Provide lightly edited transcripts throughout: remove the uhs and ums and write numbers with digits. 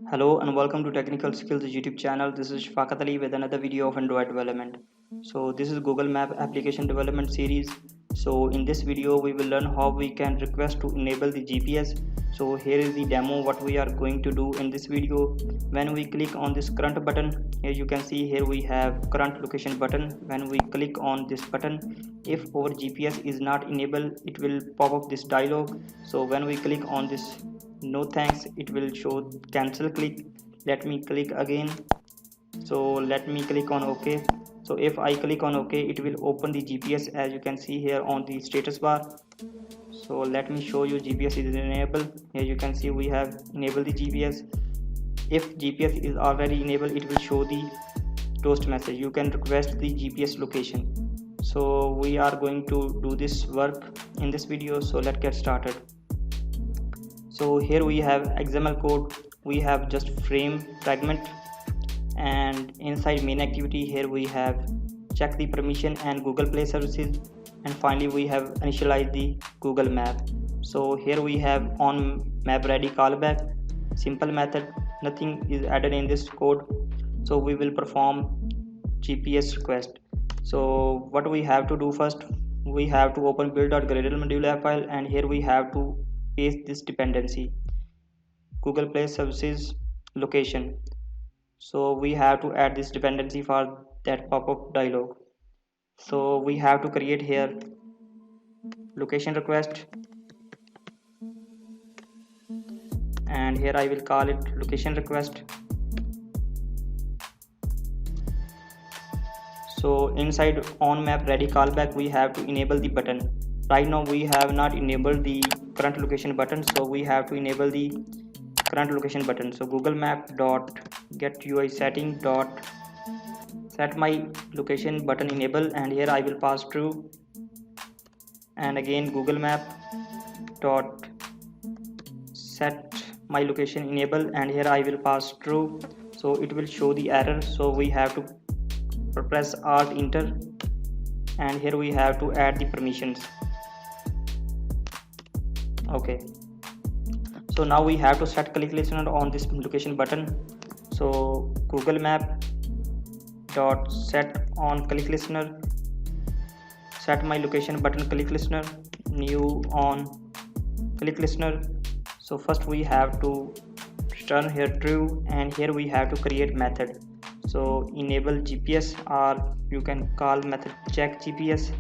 Hello and welcome to Technical Skills YouTube channel. This is Shafaqat Ali with another video of Android development. So this is Google Map application development series. So in this video we will learn how we can request to enable the GPS. So here is the demo what we are going to do in this video. When we click on this current button, here you can see here we have current location button. When we click on this button, if our GPS is not enabled, it will pop up this dialog. So when we click on this no thanks, it will show cancel click. Let me click again. So let me click on OK. So if I click on OK, it will open the GPS as you can see here on the status bar. So let me show you GPS is enabled. Here you can see we have enabled the GPS. If GPS is already enabled, it will show the toast message. You can request the GPS location. So we are going to do this work in this video. So let's get started. So here we have XML code, we have just frame fragment, and inside main activity here we have check the permission and Google Play services, and finally we have initialize the Google Map. So here we have on map ready callback, simple method, nothing is added in this code. So we will perform GPS request. So what we have to do first, we have to open build.gradle module app file, and here we have to paste this dependency Google Play services location. So we have to add this dependency for that pop-up dialog. So we have to create here location request, and here I will call it location request. So inside on map ready callback we have to enable the button. Right now we have not enabled the current location button, so we have to enable the current location button. So Google Map dot get UI setting dot set my location button enable, and here I will pass true, and again Google Map dot set my location enable, and here I will pass true. So it will show the error, so we have to press alt enter, and here we have to add the permissions. Okay, so now we have to set click listener on this location button. So Google Map dot set on click listener, set my location button click listener, new on click listener. So first we have to return here true, and here we have to create method. So enable GPS, or you can call method check GPS.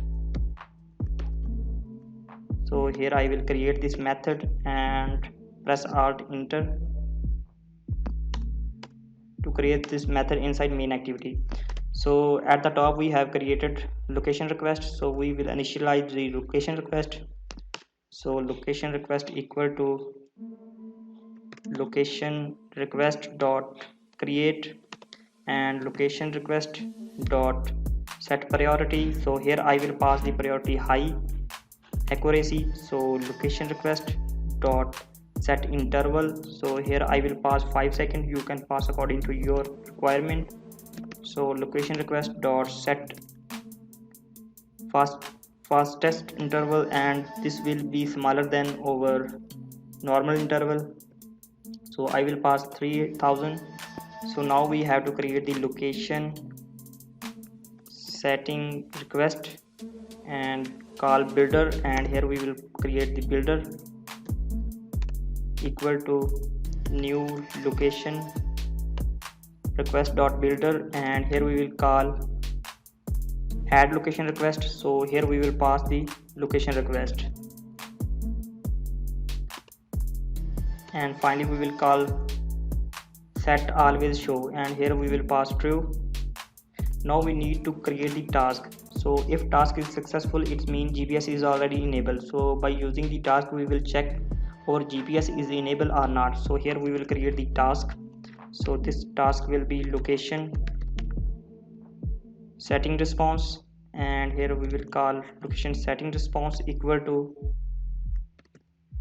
So here I will create this method and press alt enter to create this method inside main activity. So at the top we have created location request, so we will initialize the location request. So location request equal to location request dot create and location request dot set priority. So here I will pass the priority high accuracy. So location request dot set interval, so here I will pass 5 seconds, you can pass according to your requirement. So location request dot set fastest interval, and this will be smaller than our normal interval, so I will pass 3000. So now we have to create the location setting request and call builder, and here we will create the builder equal to new location request dot builder, and here we will call add location request. So here we will pass the location request, and finally we will call set always show, and here we will pass true. Now we need to create the task. So if task is successful, it means GPS is already enabled. So by using the task we will check our GPS is enabled or not. So here we will create the task. So this task will be location setting response, and here we will call location setting response equal to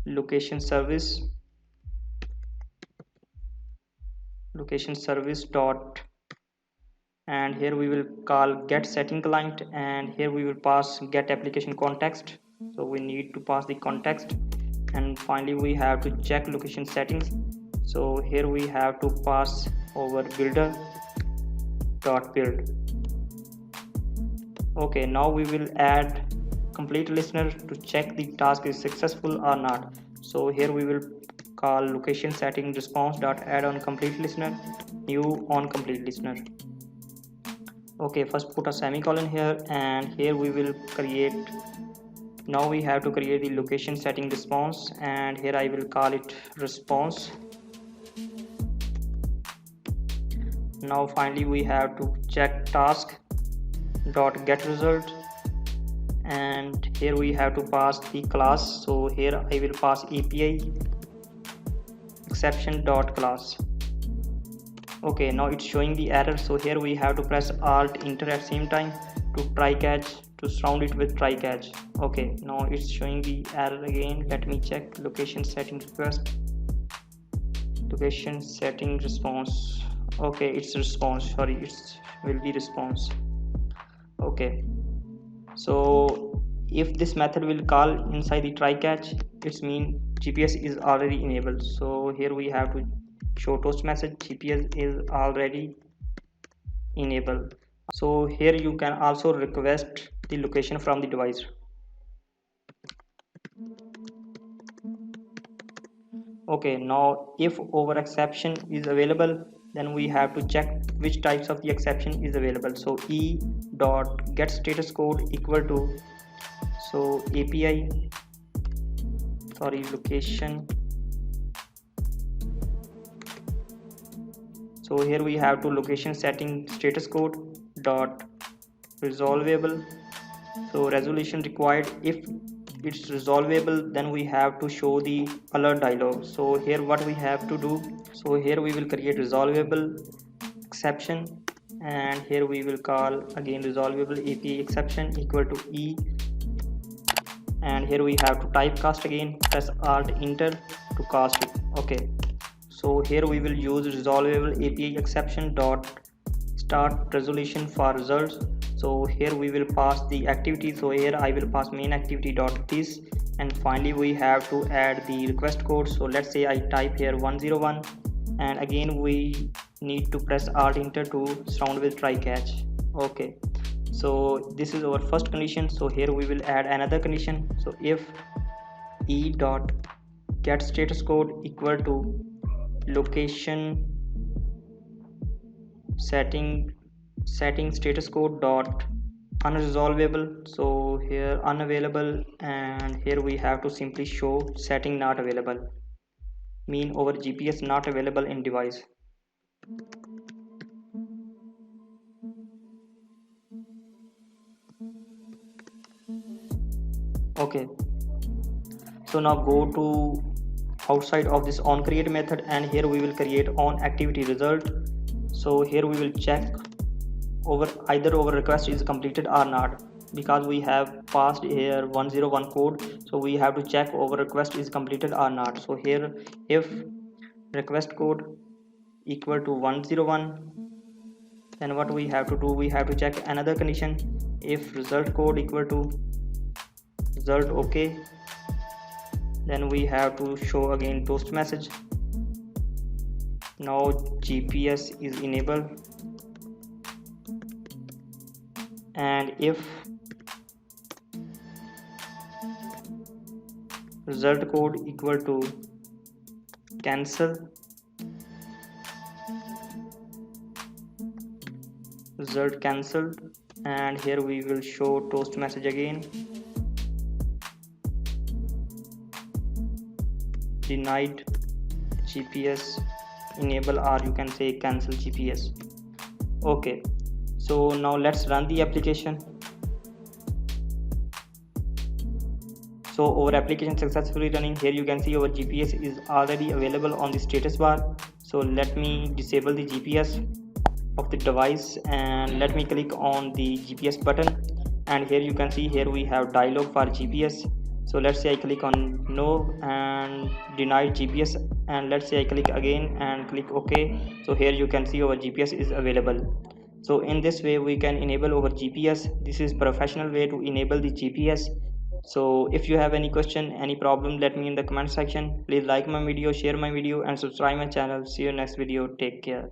location service dot, and here we will call get setting client, and here we will pass get application context. So we need to pass the context, and finally we have to check location settings. So here we have to pass over builder dot build. Okay, now we will add complete listener to check the task is successful or not. So here we will call location setting response dot add on complete listener, new on complete listener. Okay, first put a semicolon here, and here we will create, now we have to create the location setting response, and here I will call it response. Now finally we have to check task dot get result, and here we have to pass the class. So here I will pass API exception dot class. Okay, now it's showing the error, so here we have to press alt enter at same time to try catch, to surround it with try catch. Okay, now it's showing the error again. Let me check location setting request, location setting response. Okay, it's response, sorry, it's will be response. Okay, so if this method will call inside the try catch, it's mean GPS is already enabled. So here we have to show toast message GPS is already enabled. So here you can also request the location from the device. Okay, now if over exception is available, then we have to check which types of the exception is available. So e dot get status code equal to, so API, sorry, location. So here we have to location setting status code dot resolvable. So resolution required, if it's resolvable then we have to show the alert dialog. So here what we have to do, so here we will create resolvable exception, and here we will call again resolvable API exception equal to e, and here we have to typecast again, press alt enter to cast it. Okay, so here we will use resolvable API exception dot start resolution for results. So here we will pass the activity, so here I will pass main activity dot this, and finally we have to add the request code. So let's say I type here 101, and again we need to press alt enter to surround with try catch. Okay, so this is our first condition. So here we will add another condition. So if e dot get status code equal to location setting status code dot unresolvable, so here unavailable, and here we have to simply show setting not available, mean over GPS not available in device. Okay, so now go to outside of this on create method, and here we will create on activity result. So here we will check over either our request is completed or not, because we have passed here 101 code, so we have to check our request is completed or not. So here if request code equal to 101, then what we have to do, we have to check another condition. If result code equal to result okay, then we have to show again toast message. Now GPS is enabled, and if result code equal to cancel, result cancelled, and here we will show toast message again, denied GPS enable, or you can say cancel GPS. Okay, so now let's run the application. So our application successfully running. Here you can see our GPS is already available on the status bar. So let me disable the GPS of the device, and let me click on the GPS button, and here you can see here we have dialog for GPS. So let's say I click on no and denied GPS, and let's say I click again and click OK. So here you can see our GPS is available. So in this way we can enable our GPS. This is professional way to enable the GPS. So if you have any question, any problem, let me in the comment section. Please like my video, share my video, and subscribe my channel. See you next video. Take care.